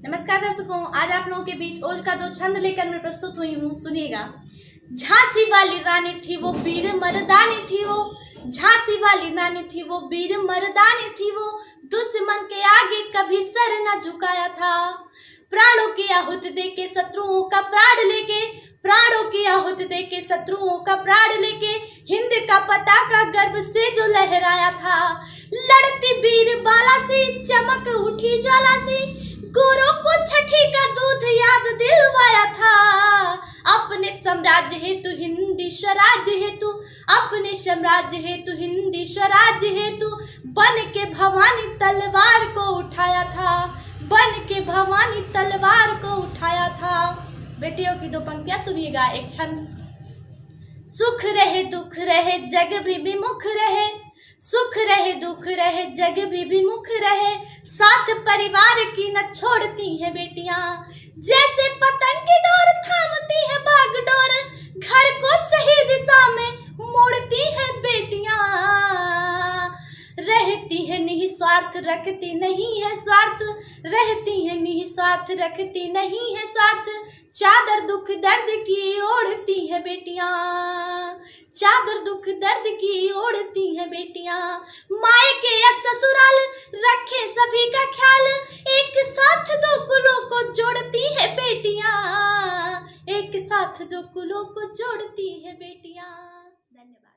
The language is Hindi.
नमस्कार दर्शकों, आज आप लोगों के बीच ओज का दो छंद लेकर मैं प्रस्तुत हुई हूँ। सुनिएगा। झांसी वाली रानी थी वो वीर मर्दानी थी वो, झांसी वाली रानी थी वो वीर मर्दानी थी वो, दुश्मन के आगे कभी सर न झुकाया था। प्राणों की आहुति दे के शत्रुओं का प्राण लेके, प्राणों की आहुति दे के शत्रुओं का प्राण लेके, हिंद का पताका गर्व से जो लहराया था। लड़ती वीर बाला सी चमक उठी ज्वाला सी, गोरों को छठी का दूध याद दिलवाया था। अपने साम्राज्य हेतु हिंदी स्वराज्य हेतु, अपने साम्राज्य हेतु हिंदी स्वराज्य हेतु, बन के भवानी तलवार को उठाया था, बन के भवानी तलवार को उठाया था। बेटियों की दो पंक्तियां सुनिएगा, एक छंद। सुख रहे दुख रहे जग भी विमुख रहे, सुख रहे दुख रहे जग भी विमुख रहे, साथ परिवार की न छोड़ती है बेटियां। जैसे पतंग की डोर थामती है बागडोर, घर को सही दिशा में मोड़ती है बेटियां। रहती है निस्वार्थ रखती नहीं है स्वार्थ, रहती है निस्वार्थ रखती नहीं है स्वार्थ, चादर दुख दर्द की ओढ़ती है बेटियां, चादर दुख दर्द की ओढ़ती है बेटियां। मायके या ससुराल रखे सभी का ख्याल, एक साथ दो कुलों को जोड़ती है बेटियां, एक साथ दो कुलों को जोड़ती है बेटियां। धन्यवाद।